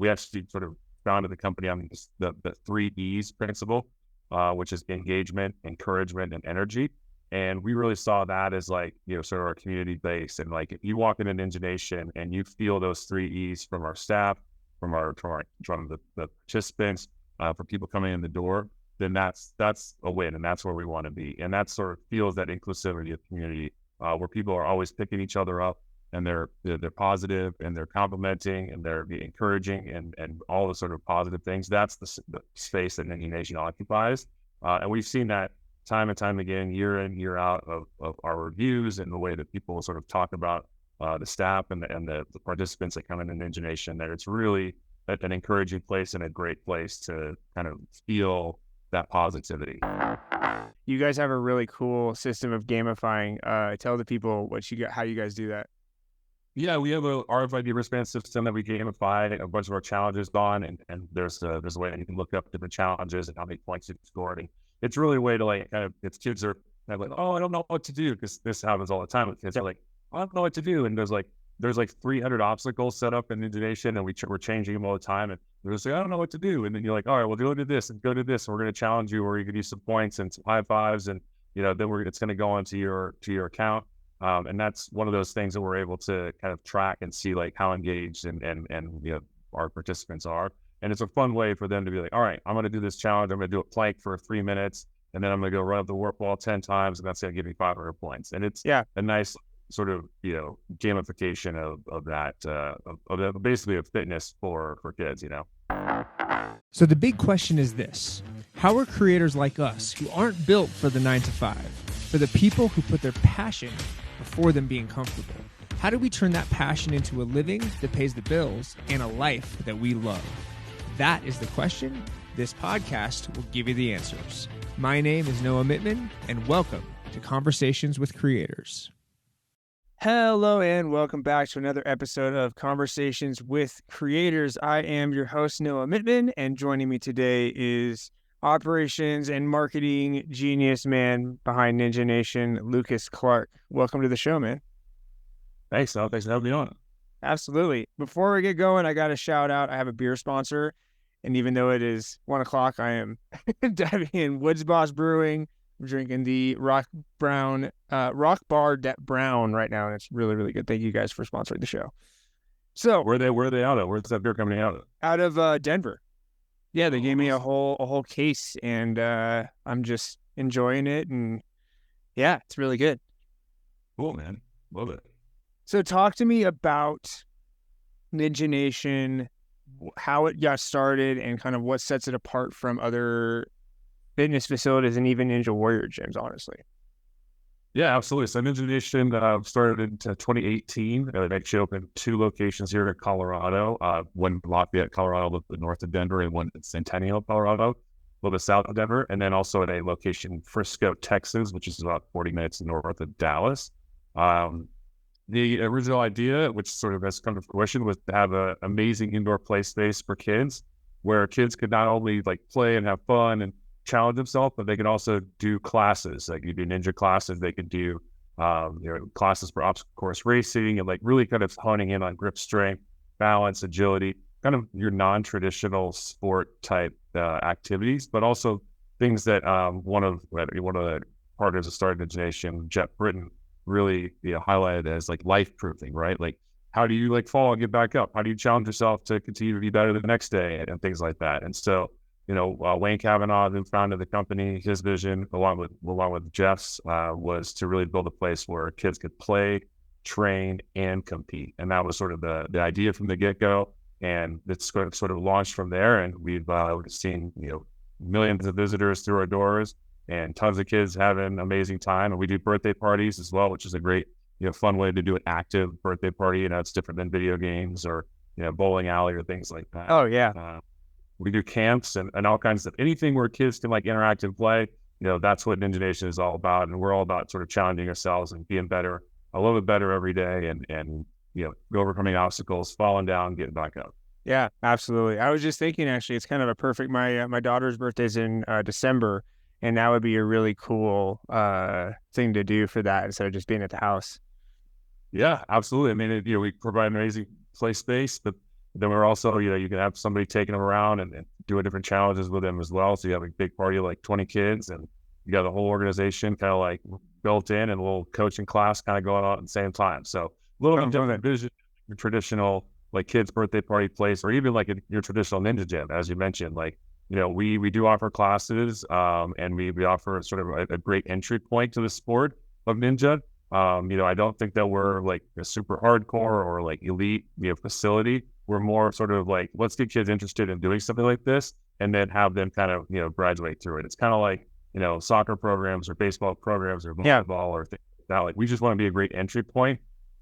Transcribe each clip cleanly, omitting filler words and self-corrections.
we actually sort of founded the company on the 3 E's principle, which is engagement, encouragement, and energy. And we really saw that as like, sort of our community base. And like, if you walk in an Nation and you feel those 3 E's from our staff, from the participants, for people coming in the door, then that's a win. And that's where we want to be. And that sort of feels that inclusivity of community, where people are always picking each other up, and they're positive, and they're complimenting, and they're encouraging, and all the sort of positive things. That's the space that Nation occupies. And we've seen that time and time again, year in, year out, of our reviews and the way that people sort of talk about the staff and the participants that come in Nation, that it's really an encouraging place and a great place to kind of feel that positivity. You guys have a really cool system of gamifying. Tell the people how you guys do that. Yeah, we have a RFID wristband system that we gamify a bunch of our challenges on, and there's a way that you can look up different challenges and how many points you've scored. And it's really a way to like kind of, it's kids are like, oh, I don't know what to do, because this happens all the time with kids. They're like, I don't know what to do, and there's like 300 obstacles set up in Nation, and we're changing them all the time, and they're just like, I don't know what to do. And then you're like, all right, well, go to this and go to this, and we're going to challenge you, or you can use some points and some high fives, and then it's going to go onto your account. And that's one of those things that we're able to kind of track and see like how engaged and our participants are. And it's a fun way for them to be like, all right, I'm going to do this challenge. I'm going to do a plank for 3 minutes, and then I'm going to go run up the warp wall 10 times, and that's going to give me 500 points. And it's a nice sort of, gamification of that, basically a fitness for kids, So the big question is this: how are creators like us, who aren't built for the 9-to-5, for the people who put their passion before them being comfortable, how do we turn that passion into a living that pays the bills and a life that we love? That is the question. This podcast will give you the answers. My name is Noah Mittman, and welcome to Conversations with Creators. Hello, and welcome back to another episode of Conversations with Creators. I am your host, Noah Mittman, and joining me today is operations and marketing genius man behind Ninja Nation, Lucas Clarke. Welcome to the show, man. Thanks, Noah. Thanks for having me on. Absolutely. Before we get going, I got to shout out, I have a beer sponsor, and even though it is 1 o'clock, I am diving in Woods Boss Brewing. I'm drinking the Rock Bar Brown right now, and it's really, really good. Thank you guys for sponsoring the show. So where are they out of? Where's that beer coming out of? Out of Denver. Yeah, they gave me a whole case, and I'm just enjoying it, and yeah, it's really good. Cool, man. Love it. So talk to me about Ninja Nation, how it got started, and kind of what sets it apart from other fitness facilities and even Ninja Warrior gyms, honestly. Yeah, absolutely. So Ninja Nation started in 2018. They actually opened 2 locations here in Colorado, one in Lafayette, Colorado, a little bit north of Denver, and one in Centennial, Colorado, a little bit south of Denver, and then also at a location in Frisco, Texas, which is about 40 minutes north of Dallas. The original idea, which sort of has come to fruition, was to have an amazing indoor play space for kids, where kids could not only like play and have fun and challenge themselves, but they could also do classes. Like you do ninja classes, they could do classes for obstacle course racing, and like really kind of honing in on grip strength, balance, agility, kind of your non-traditional sport type activities, but also things that one of the partners that started Ninja Nation, Jeff Britton, really highlighted as like life proofing, right? Like how do you like fall and get back up? How do you challenge yourself to continue to be better the next day, and things like that? And so Wayne Kavanaugh, who founded the company, his vision, along with Jeff's, was to really build a place where kids could play, train, and compete. And that was sort of the idea from the get-go. And it's sort of launched from there. And we've seen millions of visitors through our doors, and tons of kids having an amazing time. And we do birthday parties as well, which is a great fun way to do an active birthday party. It's different than video games or bowling alley or things like that. Oh yeah. We do camps and all kinds of anything where kids can like interact and play. That's what Ninja Nation is all about. And we're all about sort of challenging ourselves and being better, a little bit better every day, and overcoming obstacles, falling down, getting back up. Yeah, absolutely. I was just thinking, actually, it's kind of a perfect, my daughter's birthday's in December, and that would be a really cool thing to do for that instead of just being at the house. Yeah, absolutely. I mean, we provide an amazing play space, but Then we're also, you can have somebody taking them around and doing different challenges with them as well. So you have a big party of like 20 kids, and you got the whole organization kind of like built in, and a little coaching class kind of going on at the same time. So a little bit different vision, your traditional like kids' birthday party place, or even like your traditional ninja gym, as you mentioned. Like, we do offer classes, and we offer sort of a great entry point to the sport of ninja. I don't think that we're like a super hardcore or like elite, facility. We're more sort of like, let's get kids interested in doing something like this, and then have them kind of, graduate through it. It's kind of like, soccer programs or baseball programs or volleyball or things like that. Like, we just want to be a great entry point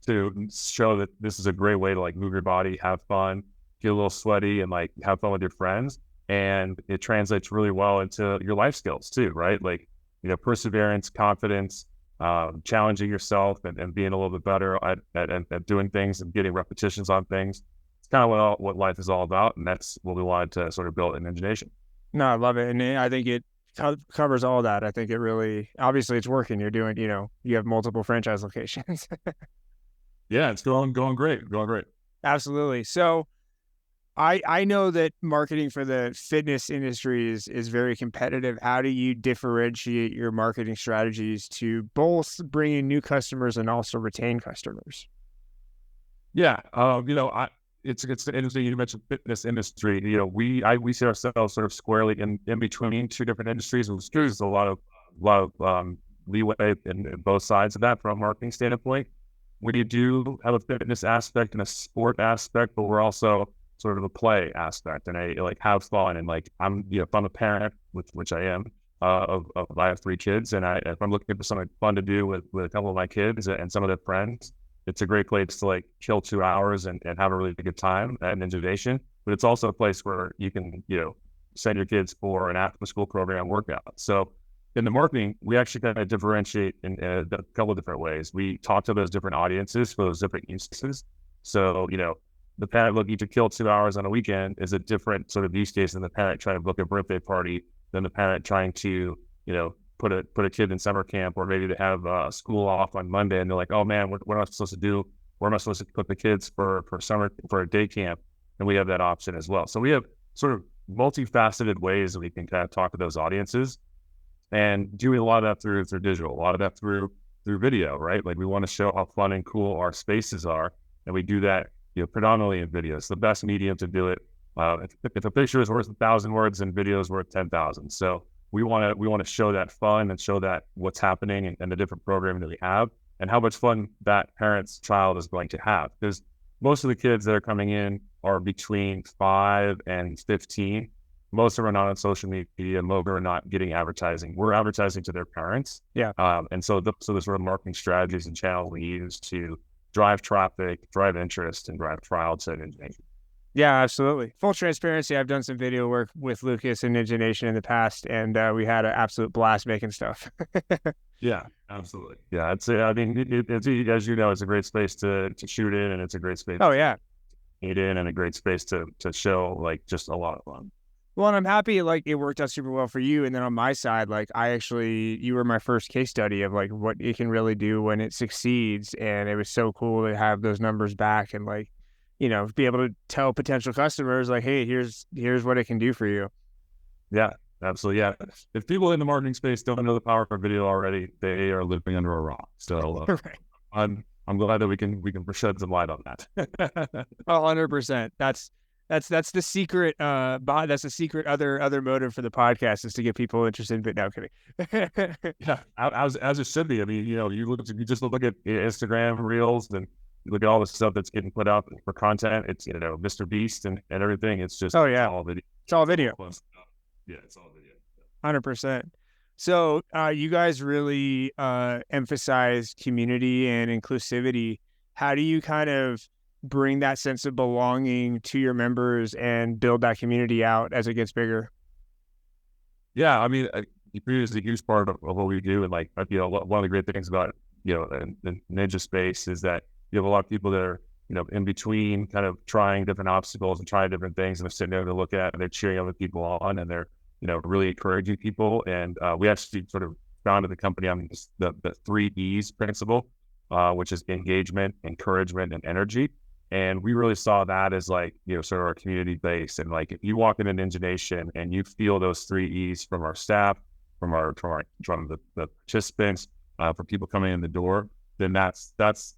to show that this is a great way to like move your body, have fun, get a little sweaty, and like have fun with your friends. And it translates really well into your life skills too, right? Like, perseverance, confidence, challenging yourself, and being a little bit better at doing things and getting repetitions on things. It's kind of what life is all about. And that's what we wanted to sort of build in Imagination. No, I love it. And I think it covers all that. I think it really, obviously it's working. You're doing, you have multiple franchise locations. Yeah, it's going great. Absolutely. So I know that marketing for the fitness industry is very competitive. How do you differentiate your marketing strategies to both bring in new customers and also retain customers? Yeah. It's interesting you mentioned fitness industry. We see ourselves sort of squarely in between two different industries. There's a lot of leeway in both sides of that from a marketing standpoint. We do have a fitness aspect and a sport aspect, but we're also sort of a play aspect, and I like have fun. And like, if I'm a parent, which I am, I have 3 kids, and if I'm looking for something fun to do with a couple of my kids and some of their friends, it's a great place to like kill 2 hours and have a really good time at Ninja Nation. But it's also a place where you can, send your kids for an after school program workout. So in the marketing, we actually kind of differentiate in a couple of different ways. We talk to those different audiences for those different uses. So, the parent looking to kill 2 hours on a weekend is a different sort of use case than the parent trying to book a birthday party, than the parent trying to, put a kid in summer camp, or maybe they have school off on Monday and they're like, oh man, what am I supposed to do? Where am I supposed to put the kids for a day camp? And we have that option as well. So we have sort of multifaceted ways that we can kind of talk to those audiences, and doing a lot of that through digital, a lot of that through video, right? Like, we want to show how fun and cool our spaces are, and we do that, predominantly in video. It's the best medium to do it. If a picture is worth 1,000 words, and video is worth 10,000. So we want to show that fun and show that what's happening and the different programming that we have, and how much fun that parent's child is going to have. Because most of the kids that are coming in are between 5 and 15. Most of them are not on social media. Most of them are not getting advertising. We're advertising to their parents. Yeah. And so the sort of marketing strategies and channels we use to drive traffic, drive interest, and drive trial to Ninja Nation. Yeah, absolutely. Full transparency, I've done some video work with Lucas and Ninja Nation in the past, and we had an absolute blast making stuff. Yeah, absolutely. Yeah, it's as you know, it's a great space to shoot in, and it's a great space. Oh yeah, to eat in, and a great space to show like just a lot of fun. Well, and I'm happy like it worked out super well for you. And then on my side, like you were my first case study of like what it can really do when it succeeds. And it was so cool to have those numbers back and like, be able to tell potential customers like, hey, here's what it can do for you. Yeah, absolutely. Yeah. If people in the marketing space don't know the power of video already, they are living under a rock. So right. I'm glad that we can shed some light on that. 100%. That's the secret. That's the secret. Other motive for the podcast is to get people interested. But no, kidding. Yeah, as it should be. I mean, you just look at Instagram Reels, and you look at all the stuff that's getting put out for content. It's Mr. Beast and everything. It's just all video. It's all video. Yeah, it's all video. 100%. So you guys really emphasize community and inclusivity. How do you kind of bring that sense of belonging to your members and build that community out as it gets bigger? Yeah, I mean, community is a huge part of what we do. And like, one of the great things about, the Ninja space is that you have a lot of people that are, in between kind of trying different obstacles and trying different things, and they're sitting there to look at, and they're cheering other people on, and they're, really encouraging people. And we actually sort of founded the company on the 3 E's principle, which is engagement, encouragement, and energy. And we really saw that as like, sort of our community base. And like, if you walk in an Ninja Nation and you feel those 3 E's from our staff, from the participants, for people coming in the door, then that's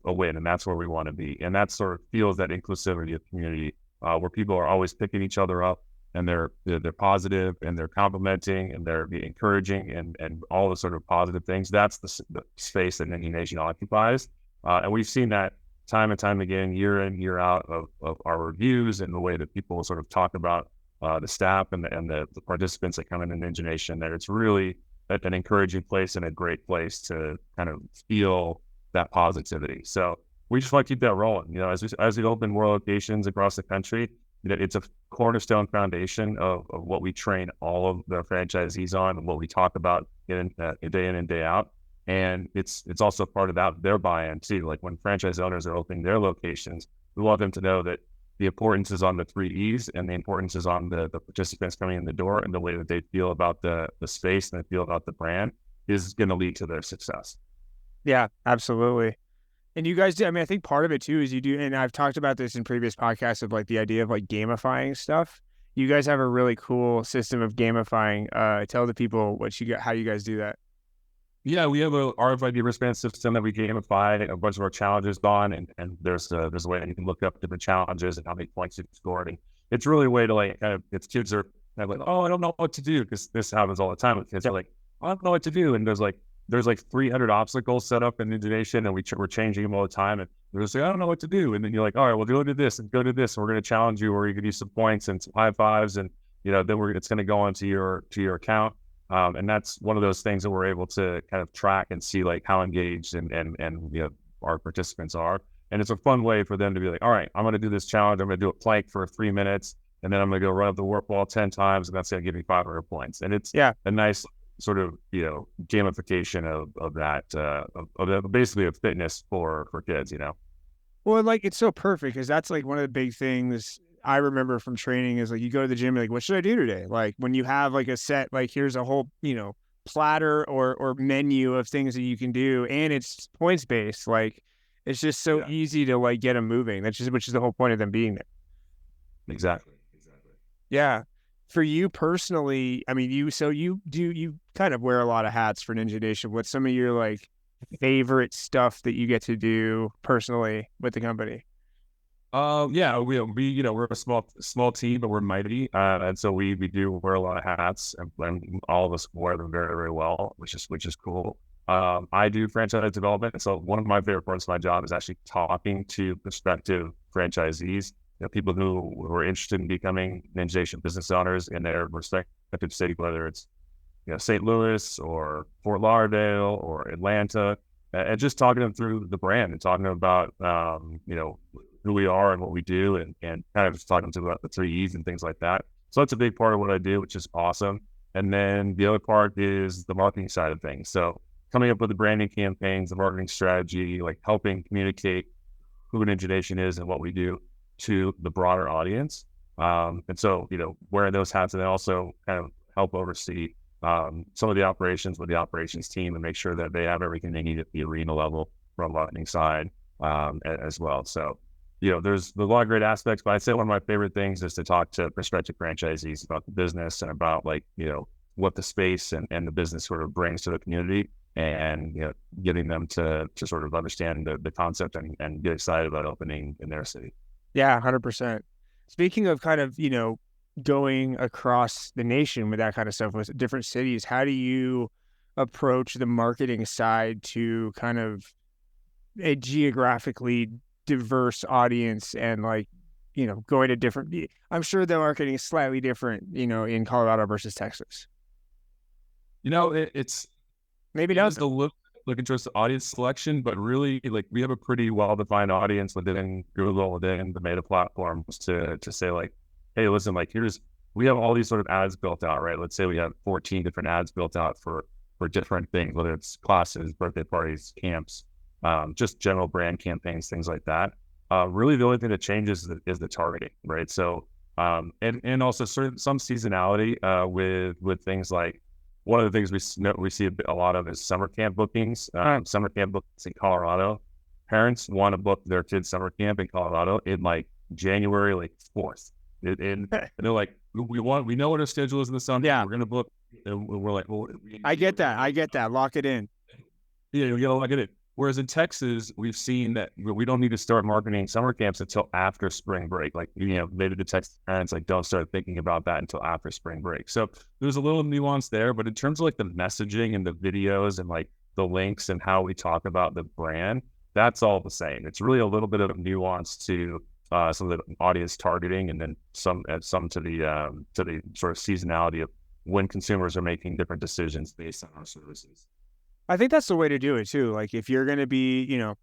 a win. And that's where we want to be. And that sort of feels that inclusivity of community, where people are always picking each other up, and they're positive, and they're complimenting, and they're encouraging, and all the sort of positive things. That's the space that Ninja Nation occupies. And we've seen that time and time again, year in, year out, of our reviews, and the way that people sort of talk about the staff and the participants that come in Ninja Nation, that it's really an encouraging place and a great place to kind of feel that positivity. So we just want to keep that rolling. As we open more locations across the country, it's a cornerstone foundation of what we train all of the franchisees on, and what we talk about day in and day out. And it's also part of their buy-in too. Like, when franchise owners are opening their locations, we want them to know that the importance is on the 3 E's, and the importance is on the participants coming in the door, and the way that they feel about the space and they feel about the brand is going to lead to their success. Yeah, absolutely. And you guys do, I think part of it too is you do, and I've talked about this in previous podcasts, of like the idea of like gamifying stuff. You guys have a really cool system of gamifying. Tell the people how you guys do that. Yeah, we have a RFID wristband system that we gamify a bunch of our challenges on, and there's a way that you can look up different challenges and how many points you've scored. And it's really a way to like kind of, it's kids are kind of like, oh, I don't know what to do, because this happens all the time with kids. They're like, I don't know what to do, and there's like 300 obstacles set up in Ninja Nation, and we're changing them all the time, and they're just like, I don't know what to do. And then you're like, all right, well, go to this and go to this, and we're going to challenge you, or you can use some points and some high fives, and then it's going to go onto your account. And that's one of those things that we're able to kind of track and see like how engaged and our participants are. And it's a fun way for them to be like, all right, I'm going to do this challenge. I'm going to do a plank for 3 minutes, and then I'm going to go run up the warp wall 10 times, and that's going to give me 500 points. And it's a nice sort of, gamification of that, basically of fitness for kids, Well, like, it's so perfect, because that's like one of the big things I remember from training is like, you go to the gym, like, what should I do today? Like, when you have like a set, like, here's a whole, platter or menu of things that you can do, and it's points based, like, it's just so easy to like get them moving. Which is the whole point of them being there. Exactly. Yeah. For you personally, you kind of wear a lot of hats for Ninja Nation. What's some of your like favorite stuff that you get to do personally with the company? We're a small team, but we're mighty, and so we do wear a lot of hats, and all of us wear them very, very well, which is cool. I do franchise development, and so one of my favorite parts of my job is actually talking to prospective franchisees, people who are interested in becoming Ninja Nation business owners in their respective city, whether it's St. Louis or Fort Lauderdale or Atlanta, and just talking them through the brand, and talking about who we are and what we do, and kind of just talking to them about the 3 E's and things like that. So that's a big part of what I do, which is awesome. And then the other part is the marketing side of things. So coming up with the branding campaigns, the marketing strategy, like helping communicate who Ninja Nation is and what we do to the broader audience. And so, wearing those hats, and then also kind of help oversee some of the operations with the operations team, and make sure that they have everything they need at the arena level from marketing side as well. So, there's a lot of great aspects, but I'd say one of my favorite things is to talk to prospective franchisees about the business, and about like, what the space and the business sort of brings to the community, and, getting them to sort of understand the concept and get excited about opening in their city. Yeah, 100%. Speaking of kind of, going across the nation with that kind of stuff with different cities, how do you approach the marketing side to kind of a geographically diverse audience, and like, going to different, I'm sure the marketing is slightly different, in Colorado versus Texas. It's maybe not the looking towards the audience selection, but really, like, we have a pretty well-defined audience within Google, within the Meta platforms, to say like, hey, listen, like, we have all these sort of ads built out, right? Let's say we have 14 different ads built out for different things, whether it's classes, birthday parties, camps, just general brand campaigns, things like that. Really, the only thing that changes is the targeting, right? So, and also some seasonality with things like, one of the things we see a lot of is summer camp bookings. Summer camp bookings in Colorado parents want to book their kids' summer camp in Colorado in like January, like 4th. And they're like, we know what our schedule is in the summer. Yeah. We're going to book. And we're like, well, I get that. Lock it in. Yeah, you know, lock it in. Whereas in Texas, we've seen that we don't need to start marketing summer camps until after spring break. Like, you know, maybe the Texas parents like don't start thinking about that until after spring break. So there's a little nuance there, but in terms of like the messaging and the videos and like the links and how we talk about the brand, that's all the same. It's really a little bit of nuance to some of the audience targeting, and then some to the sort of seasonality of when consumers are making different decisions based on our services. I think that's the way to do it too. Like if you're going to be, you know,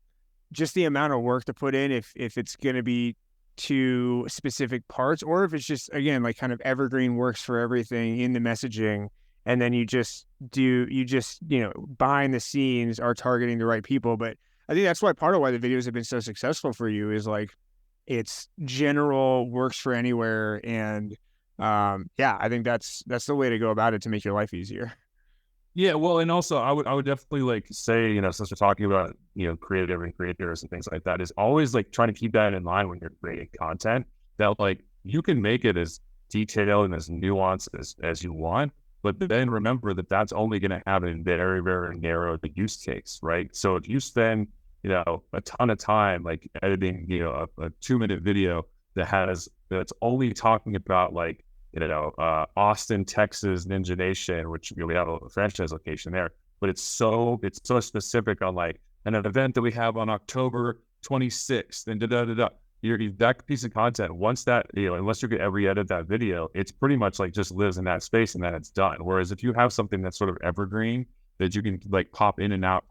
just the amount of work to put in, if it's going to be to specific parts, or if it's just, again, like kind of evergreen works for everything in the messaging. And then you know, behind the scenes are targeting the right people. But I think that's part of why the videos have been so successful for you is like, it's general, works for anywhere. And yeah, I think that's the way to go about it to make your life easier. Yeah, well, and also I would definitely like say, you know, since we're talking about, you know, creative and creators and things like that, is always like trying to keep that in mind when you're creating content, that like you can make it as detailed and as nuanced as you want, but then remember that that's only going to have a very, very narrow use case, right? So if you spend, you know, a ton of time like editing, you know, a 2-minute video that's only talking about like, you know, Austin, Texas, Ninja Nation, which, you know, we have a franchise location there, but it's so specific on like an event that we have on October 26th and that piece of content, once that, you know, unless you could ever edit that video, it's pretty much like just lives in that space and then it's done. Whereas if you have something that's sort of evergreen that you can like pop in and out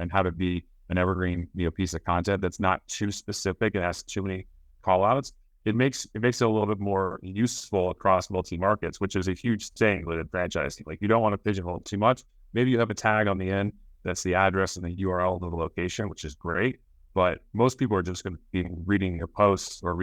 and have it be an evergreen, you know, piece of content that's not too specific and has too many call outs, it makes it a little bit more useful across multi-markets, which is a huge thing with franchising. Like you don't want to pigeonhole too much. Maybe you have a tag on the end that's the address and the URL of the location, which is great. But most people are just going to be reading your posts or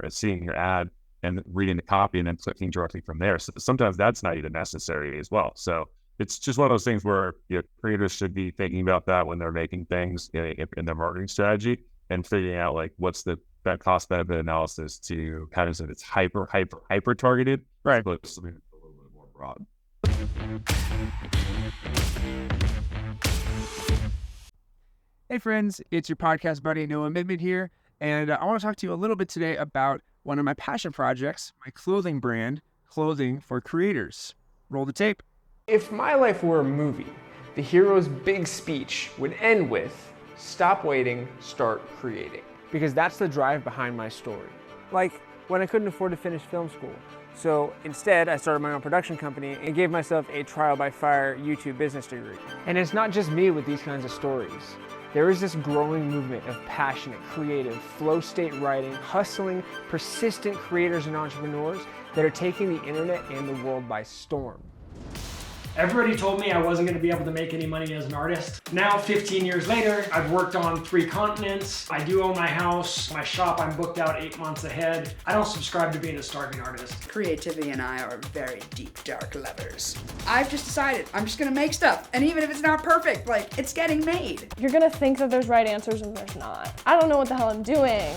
seeing your ad and reading the copy and then clicking directly from there. So sometimes that's not even necessary as well. So it's just one of those things where, you know, creators should be thinking about that when they're making things in their marketing strategy and figuring out like what's the cost benefit analysis to kind of, so it's hyper targeted, right? But something a little bit more broad. Hey friends, it's your podcast buddy Noah Midman here, and I want to talk to you a little bit today about one of my passion projects, my clothing brand, Clothing for Creators. Roll the tape. If my life were a movie, the hero's big speech would end with, "Stop waiting, start creating." Because that's the drive behind my story. Like when I couldn't afford to finish film school. So instead, I started my own production company and gave myself a trial by fire YouTube business degree. And it's not just me with these kinds of stories. There is this growing movement of passionate, creative, flow state writing, hustling, persistent creators and entrepreneurs that are taking the internet and the world by storm. Everybody told me I wasn't going to be able to make any money as an artist. Now, 15 years later, I've worked on 3 continents. I do own my house. My shop, I'm booked out 8 months ahead. I don't subscribe to being a starving artist. Creativity and I are very deep, dark lovers. I've just decided I'm just going to make stuff. And even if it's not perfect, like, it's getting made. You're going to think that there's right answers and there's not. I don't know what the hell I'm doing.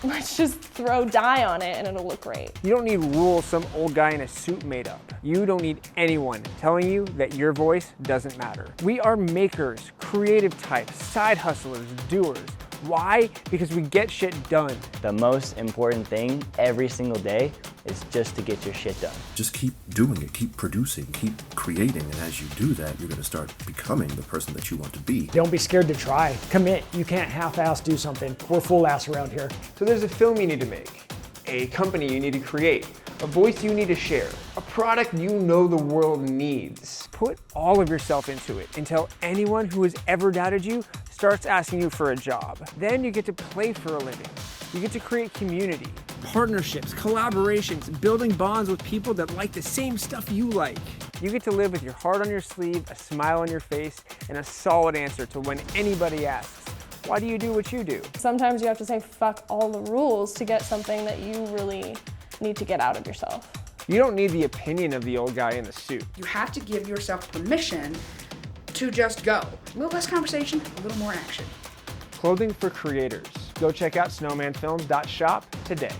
Let's just throw dye on it and it'll look great. You don't need rules some old guy in a suit made up. You don't need anyone telling you that your voice doesn't matter. We are makers, creative types, side hustlers, doers. Why? Because we get shit done. The most important thing every single day is just to get your shit done. Just keep doing it, keep producing, keep creating, and as you do that, you're going to start becoming the person that you want to be. Don't be scared to try. Commit. You can't half-ass do something. We're full-ass around here. So there's a film you need to make, a company you need to create, a voice you need to share, a product you know the world needs. Put all of yourself into it until anyone who has ever doubted you starts asking you for a job. Then you get to play for a living. You get to create community. Partnerships, collaborations, building bonds with people that like the same stuff you like. You get to live with your heart on your sleeve, a smile on your face, and a solid answer to when anybody asks, why do you do what you do? Sometimes you have to say fuck all the rules to get something that you really need to get out of yourself. You don't need the opinion of the old guy in the suit. You have to give yourself permission to just go. A little less conversation, a little more action. clothing for creators. Go check out snowmanfilms.shop today.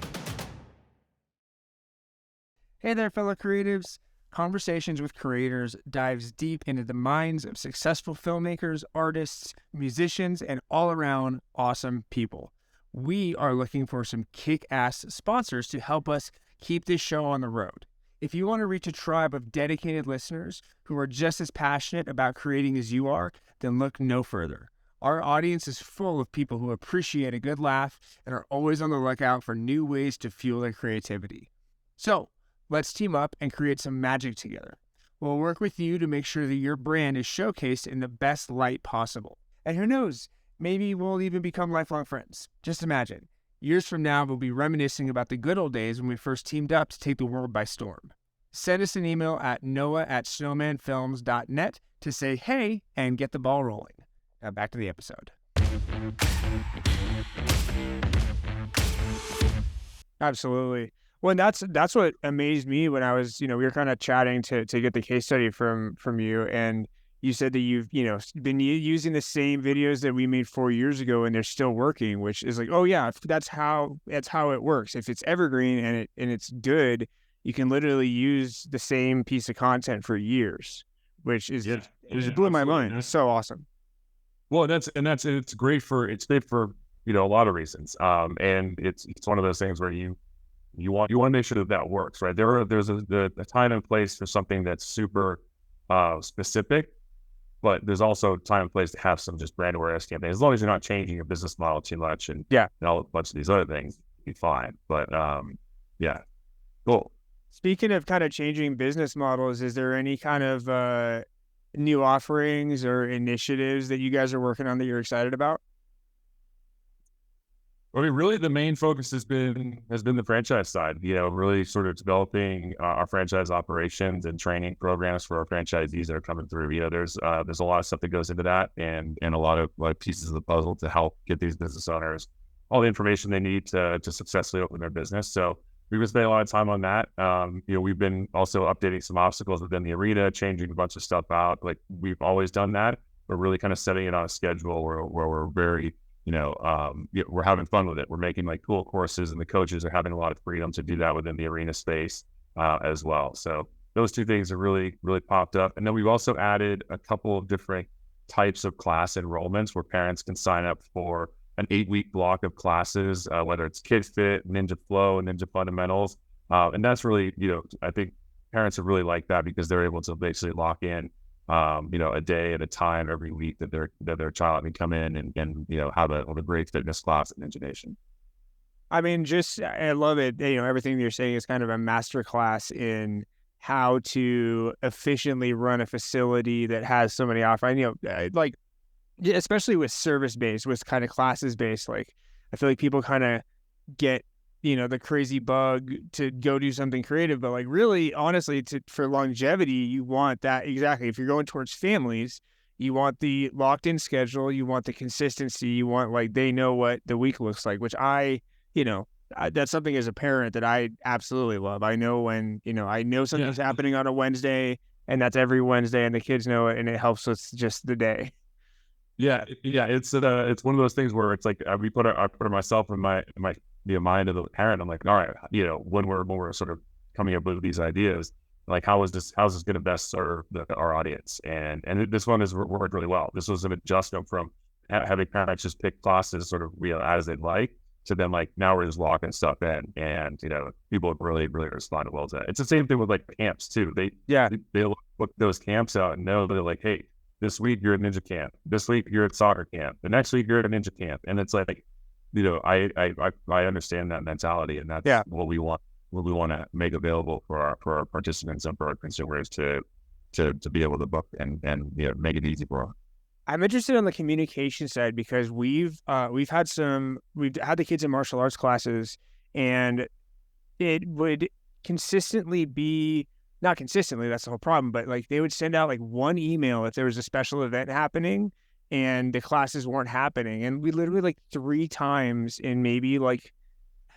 Hey there, fellow creatives. Conversations with Creators dives deep into the minds of successful filmmakers, artists, musicians, and all-around awesome people. We are looking for some kick-ass sponsors to help us keep this show on the road. If you want to reach a tribe of dedicated listeners who are just as passionate about creating as you are, then look no further. Our audience is full of people who appreciate a good laugh and are always on the lookout for new ways to fuel their creativity. So, let's team up and create some magic together. We'll work with you to make sure that your brand is showcased in the best light possible. And who knows, maybe we'll even become lifelong friends. Just imagine, years from now, we'll be reminiscing about the good old days when we first teamed up to take the world by storm. Send us an email at noah@snowmanfilms.net to say hey and get the ball rolling. Now back to the episode. Absolutely. Well, that's what amazed me when I was, we were kind of chatting to get the case study from you, and you said that you've, been using the same videos that we made 4 years ago, and they're still working, which is like, oh yeah, that's how it works. If it's evergreen and it's good, you can literally use the same piece of content for years, which is it blew my mind. It's so awesome. Well, it's great for a lot of reasons. And it's one of those things where you want to make sure that works, right? There's a time and place for something that's super specific, but there's also time and place to have some just brand awareness campaigns. As long as you're not changing your business model too much and a bunch of these other things, you'll be fine. But cool. Speaking of kind of changing business models, is there any kind of new offerings or initiatives that you guys are working on that you're excited about? I mean, really, the main focus has been the franchise side. Really sort of developing our franchise operations and training programs for our franchisees that are coming through. There's a lot of stuff that goes into that, and a lot of pieces of the puzzle to help get these business owners all the information they need to successfully open their business. So we've been spending a lot of time on that. We've been also updating some obstacles within the arena, changing a bunch of stuff out. Like we've always done that. We're really kind of setting it on a schedule where we're very we're having fun with it. We're making cool courses, and the coaches are having a lot of freedom to do that within the arena space as well. So those two things are really, really popped up. And then we've also added a couple of different types of class enrollments where parents can sign up for an 8-week block of classes, whether it's Kid Fit, Ninja Flow, and Ninja Fundamentals. And that's really, I think parents have really liked that because they're able to basically lock in a day at a time every week that their child can come in and have a great fitness class at Ninja Nation. I mean, I love it. Everything you're saying is kind of a master class in how to efficiently run a facility that has so many offerings. Especially with service-based, with kind of classes-based, I feel like people kind of get the crazy bug to go do something creative, but really, honestly, for longevity, you want that exactly. If you're going towards families, you want the locked-in schedule, you want the consistency, you want they know what the week looks like, which that's something as a parent that I absolutely love. I know when I know something's happening on a Wednesday, and that's every Wednesday, and the kids know it, and it helps with just the day. Yeah, it's one of those things where it's I put myself in my mind of the parent. I'm like, all right, when we're sort of coming up with these ideas, how's this going to best serve our audience? And this one has worked really well. This was an adjustment from having parents just pick classes sort of as they'd like to then now we're just locking stuff in, and people have really, really responded well to that. It's the same thing with camps too. They'll book those camps out and know they're hey, this week you're at Ninja Camp. This week you're at soccer camp. The next week you're at a Ninja Camp. And it's I understand that mentality, and that's what we want. What we want to make available for our participants and for our consumers to be able to book and make it easy for them. I'm interested on the communication side because we've had the kids in martial arts classes, and it would consistently be. Not consistently, that's the whole problem, but they would send out one email if there was a special event happening and the classes weren't happening. And we literally 3 times in maybe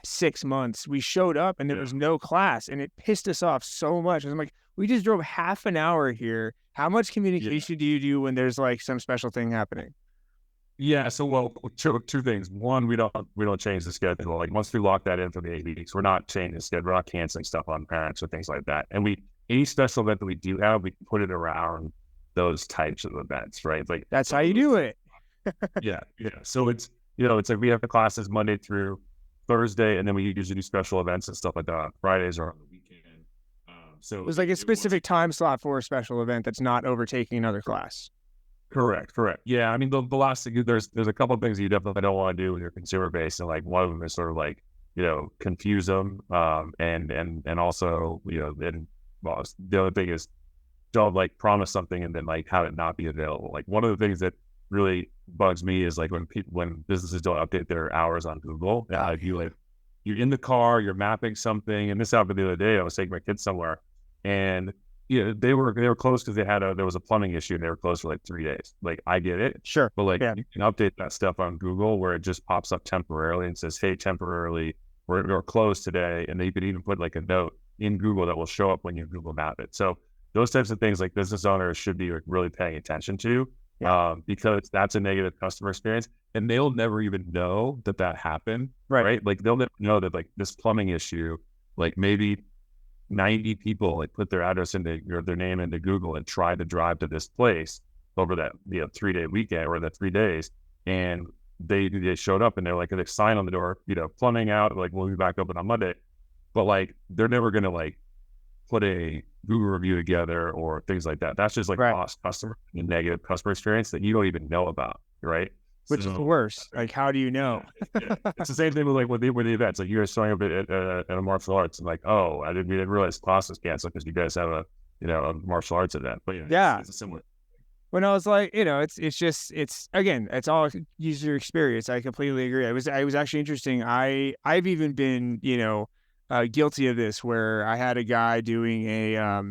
6 months, we showed up and there was no class, and it pissed us off so much. I'm like, we just drove half an hour here. How much communication do you do when there's some special thing happening? Yeah. So, well, two things. One, we don't change the schedule. Like once we lock that in for the 8 weeks, we're not changing the schedule. We're not canceling stuff on parents or things like that. And any special event that we do have, we put it around those types of events, right? Like That's how you do it. yeah. So it's it's like we have the classes Monday through Thursday, and then we usually do special events and stuff like that on Fridays or on the weekend. So It was like a specific time slot for a special event that's not overtaking another class. Correct. Yeah, I mean the last thing there's a couple of things you definitely don't want to do with your consumer base, and like one of them is sort of like confuse them, and also then well the other thing is don't like promise something and then like have it not be available. Like one of the things that really bugs me is like when businesses don't update their hours on Google. You're in the car, you're mapping something, and this happened the other day. I was taking my kids somewhere, and they were closed because there was a plumbing issue, and they were closed for like 3 days. Like I get it, Sure, but like yeah. you can update that stuff on Google where it just pops up temporarily and says, "Hey, temporarily we're closed today," and then you could even put like a note in Google that will show up when you Google map it. So those types of things like business owners should be really paying attention to. Because that's a negative customer experience, and they'll never even know that happened, right? Like they'll never know that like this plumbing issue, like maybe 90 people like put their address into their name into Google and tried to drive to this place over that 3-day weekend or that 3 days, and they showed up and they're like, they sign on the door, plumbing out, like we'll be back open on Monday, but like they're never gonna like put a Google review together or things like that. That's just like lost customer and negative customer experience that you don't even know about, right? Which is the worst. Like, how do you know? It's the same thing with like with the events. Like you guys showing up at a martial arts, and like, oh, we didn't realize class was canceled because you guys have a martial arts event. But it's a similar. When I was like, it's again, it's all user experience. I completely agree. I was actually interesting. I've even been guilty of this where I had a guy doing a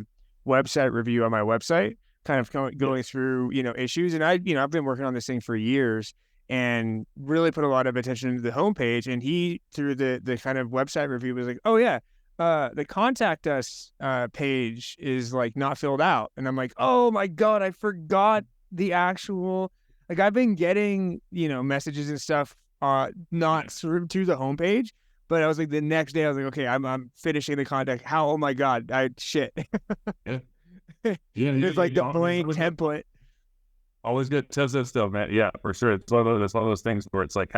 website review on my website, kind of going through issues, and I've been working on this thing for years and really put a lot of attention to the homepage, and he through the kind of website review was like, oh yeah, the contact us page is like not filled out, and I'm like, oh my god, I forgot the actual, like I've been getting messages and stuff not through to the homepage. But I was like, the next day, I was like, okay, I'm finishing the contact. Oh my god, shit. Yeah. It's like the blank template. Always get tips and stuff, man. Yeah, for sure. It's one of those things where it's like,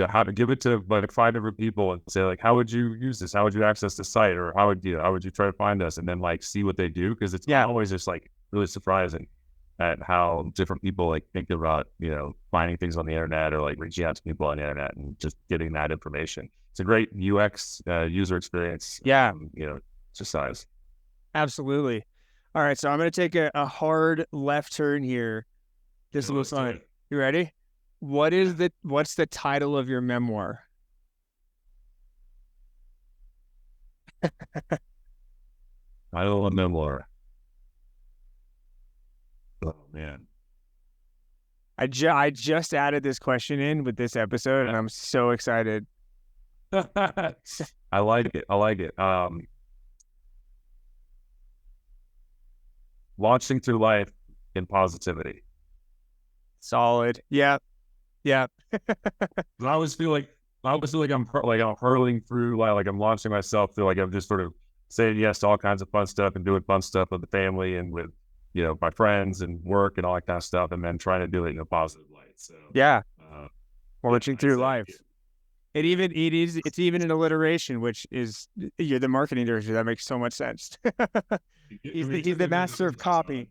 how to give it to like 5 different people and say like, how would you use this? How would you access the site? Or how would you try to find us? And then like see what they do, because it's always just like really surprising at how different people like think about finding things on the internet or like reaching out to people on the internet and just getting that information. It's a great UX user experience. Exercise. Absolutely. All right, so I'm going to take a hard left turn here. This looks fun. You ready? What's the title of your memoir? Title of memoir. Oh man. I just added this question in with this episode, and I'm so excited. I like it. Launching through life in positivity. Solid. Yep. I always feel like I'm hurling through like I'm launching myself through, like I'm just sort of saying yes to all kinds of fun stuff and doing fun stuff with the family and with my friends and work and all that kind of stuff, and then trying to do it in a positive light. So launching through life. It's even an alliteration, which is you're the marketing director. That makes so much sense. he's the master of copy.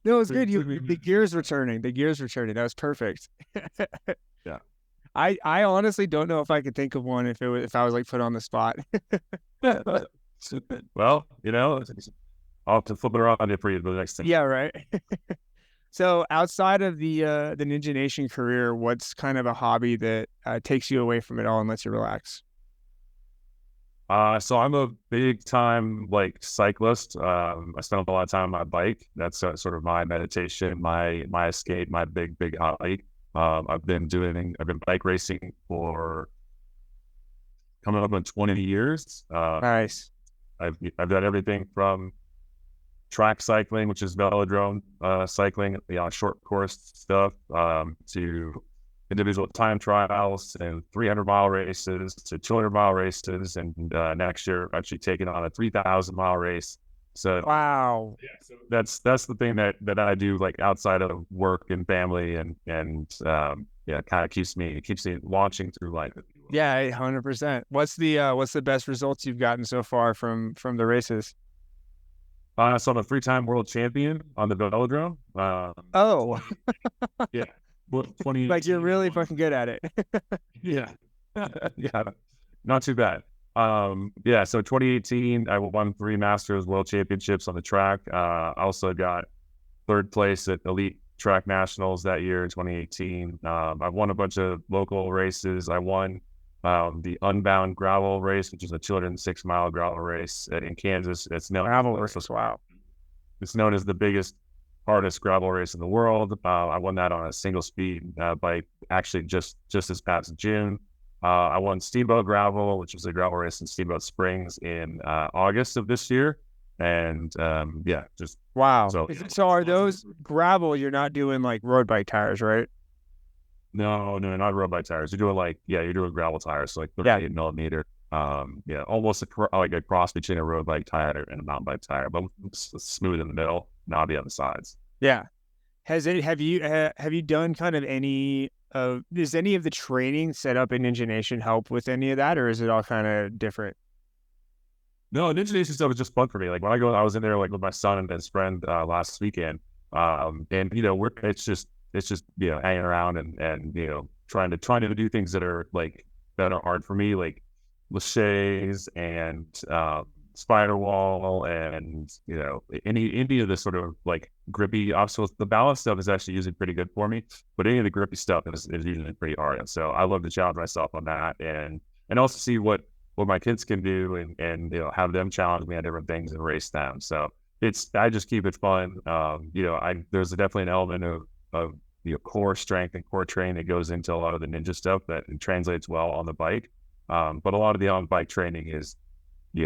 No, it's good. The gears returning. That was perfect. Yeah. I honestly don't know if I could think of one if I was like put on the spot. Well, I'll have to flip it around for you for the next thing. Yeah, right. So outside of the Ninja Nation career, what's kind of a hobby that takes you away from it all and lets you relax? So I'm a big time like cyclist. I spend a lot of time on my bike. That's sort of my meditation, my escape, my big hobby. I've been bike racing for coming up on 20 years. Nice. I've done everything from track cycling, which is velodrome cycling, short course stuff, to individual time trials and 300-mile races to 200-mile races, and next year actually taking on a 3,000-mile race. So Wow. yeah, so that's the thing that I do, like outside of work and family, and yeah, it kind of keeps me launching through life. Yeah, 100%. What's the best results you've gotten so far from the races? So I'm a 3-time world champion on the velodrome. Oh, Yeah, 20 like you're really fucking good at it. yeah, yeah, not too bad. Yeah, so 2018, I won 3 Masters World Championships on the track. I also got 3rd place at Elite Track Nationals that year in 2018. I've won a bunch of local races. I won the Unbound Gravel Race, which is a 206-mile gravel race in Kansas. It's known Gravel race. Wow. It's known as the biggest, hardest gravel race in the world. I won that on a single speed bike, actually just this past June. I won Steamboat Gravel, which was a gravel race in Steamboat Springs in August of this year. And yeah, just Wow. So are those gravel? You're not doing like road bike tires, right? no, not road bike tires. You're doing gravel tires, so like 38 millimeter. Yeah, almost like a cross between a road bike tire and a mountain bike tire, but smooth in the middle, knobby on the sides. Yeah. Have you done kind of does any of the training set up in Ninja Nation help with any of that, or is it all kind of different? No, Ninja Nation stuff is just fun for me. Like when I was in there like with my son and his friend last weekend, and it's just hanging around and trying to do things that are hard for me, like laches and spider wall, and any of the sort of like grippy obstacles. The balance stuff is actually usually pretty good for me, but any of the grippy stuff is usually pretty hard. And so I love to challenge myself on that, and also see what my kids can do, and have them challenge me on different things and race them. So I just keep it fun. There's definitely an element of core strength and core training that goes into a lot of the ninja stuff that translates well on the bike. But a lot of the on-bike training is,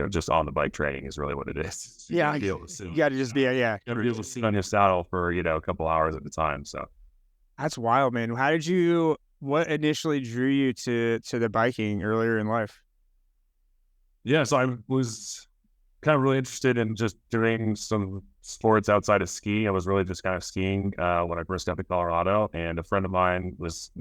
just on the bike training is really what it is. Yeah, you got to just be You gotta be able to sit on your saddle for a couple hours at a time. So That's wild, man. What initially drew you to the biking earlier in life? yeah, so I was kind of really interested in just doing some sports outside of skiing. I was really just kind of skiing when I first got to Colorado, and a friend of mine was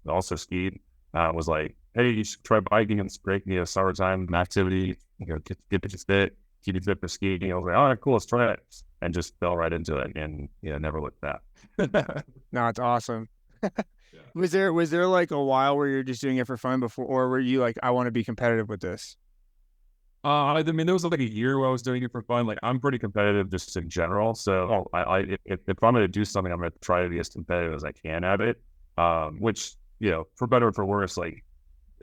also skied. Was like, hey, you should try biking. It's great, summertime activity. Get you fit, keep you fit for skiing. I was like, all right, cool, let's try it, and just fell right into it, and never looked back. No, it's awesome. Was there like a while where you're just doing it for fun before, or were you like, I want to be competitive with this? I mean, there was like a year where I was doing it for fun. Like, I'm pretty competitive just in general. So if I'm going to do something, I'm going to try to be as competitive as I can at it. Which, for better or for worse, like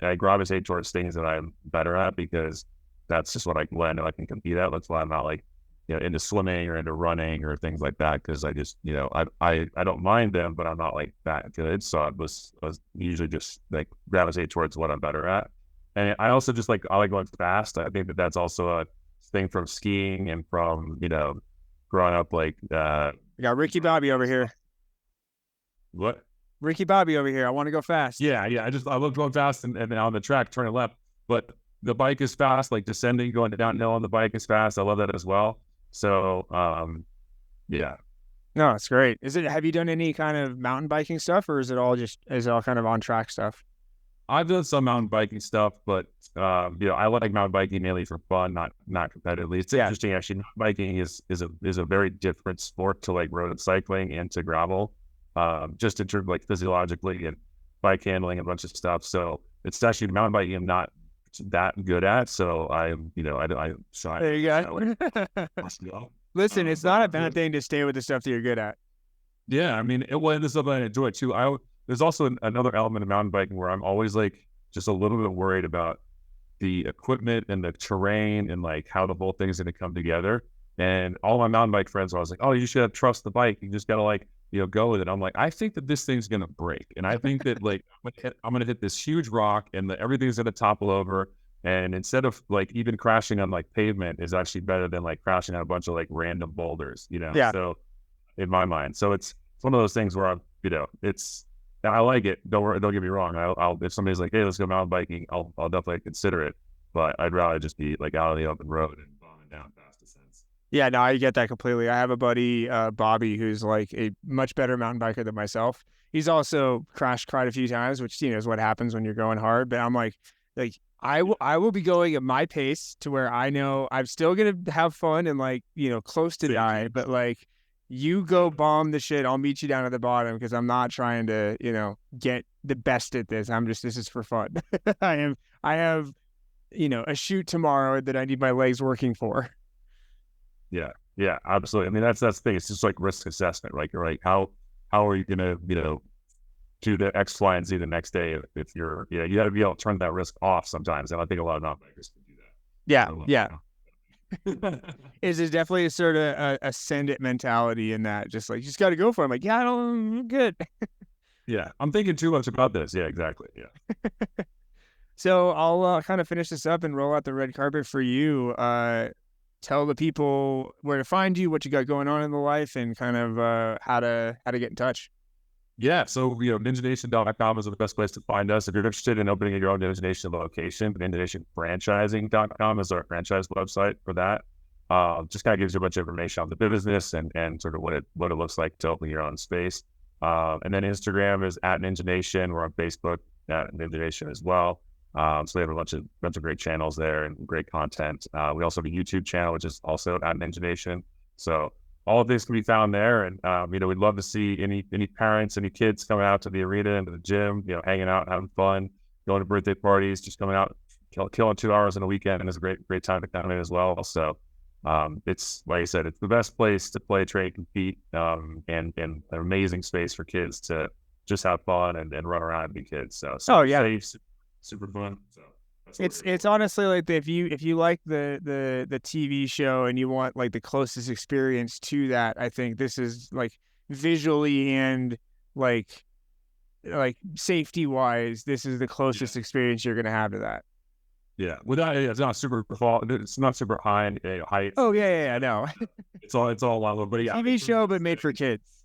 I gravitate towards things that I'm better at, because that's just what I know I can compete at. That's why I'm not like, into swimming or into running or things like that. Cause I just, I don't mind them, but I'm not like that good. So I was usually just like gravitate towards what I'm better at. And I also just I like going fast. I think that's also a thing from skiing and from, growing up. We got Ricky Bobby over here. What? Ricky Bobby over here. I want to go fast. Yeah. I love going fast and on the track, turning left. But the bike is fast, like descending, going downhill on the bike is fast. I love that as well. So, yeah. No, it's great. Have you done any kind of mountain biking stuff, or is it all kind of on track stuff? I've done some mountain biking stuff, but I like mountain biking mainly for fun, not competitively. It's interesting, actually. Mountain biking is a very different sport to like road cycling and to gravel, just in terms of like physiologically and bike handling and a bunch of stuff. So it's actually mountain biking I'm not that good at. So there you go. Listen, it's not a bad thing to stay with the stuff that you're good at. Yeah, I mean, this is something I enjoy too. There's also another element of mountain biking where I'm always like just a little bit worried about the equipment and the terrain and like how the whole thing's going to come together. And all my mountain bike friends are always like, oh, you should trust the bike. You just got to go with it. I'm like, I think that this thing's going to break. And I think that I'm going to hit this huge rock and everything's going to topple over. And instead of like even crashing on like pavement is actually better than like crashing on a bunch of like random boulders, Yeah. So in my mind, so it's one of those things where And I like it. Don't get me wrong. I'll if somebody's like, hey, let's go mountain biking, I'll definitely consider it. But I'd rather just be like out on the open road and bombing down fast descents. Yeah, no, I get that completely. I have a buddy, Bobby, who's like a much better mountain biker than myself. He's also crashed quite a few times, which, you know, is what happens when you're going hard. But I'm like I will be going at my pace to where I know I'm still gonna have fun and, like, you know, close to die. But like, you go bomb the shit. I'll meet you down at the bottom because I'm not trying to, you know, get the best at this. This is for fun. I have, you know, a shoot tomorrow that I need my legs working for. Yeah, absolutely. I mean, that's the thing. It's just like risk assessment, right? You're like, how are you gonna, you know, do the X, Y, and Z the next day if you're, you got to be able to turn that risk off sometimes. And I think a lot of non-bikers can do that. Yeah. Is definitely a sort of a send it mentality in that, just like, you just got to go for it. I'm like, yeah, I'm good. Yeah, I'm thinking too much about this. Yeah, exactly. Yeah. So I'll kind of finish this up and roll out the red carpet for you. Tell the people where to find you, what you got going on in the life, and kind of how to get in touch. Yeah, so, ninjanation.com is the best place to find us. If you're interested in opening your own Ninja Nation location, ninjanationfranchising.com is our franchise website for that. Just kind of gives you a bunch of information on the business and sort of what it looks like to open your own space. And then Instagram is at Ninja Nation. We're on Facebook at Ninja Nation as well. So we have a bunch of great channels there and great content. We also have a YouTube channel, which is also at Ninja Nation. So all of this can be found there. And, we'd love to see any parents, any kids coming out to the arena and to the gym, hanging out, having fun, going to birthday parties, just coming out, killing 2 hours in a weekend. And it's a great time to come in as well. So it's, like I said, it's the best place to play, train, compete, and an amazing space for kids to just have fun and run around and be kids. So safe, super fun. So it's honestly like, if you like the TV show and you want like the closest experience to that, I think this is like visually and like safety wise, this is the closest experience you're gonna have to that. Yeah, it's not super high in height. Oh yeah, no. It's all level, but yeah, TV show, but made for kids.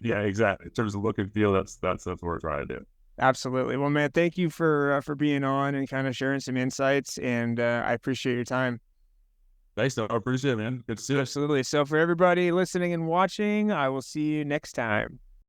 Yeah, exactly. In terms of look and feel, that's what we're trying to do. Absolutely. Well, man, thank you for being on and kind of sharing some insights, and I appreciate your time. Thanks, I appreciate it, man. Good to see you. Absolutely. So for everybody listening and watching, I will see you next time.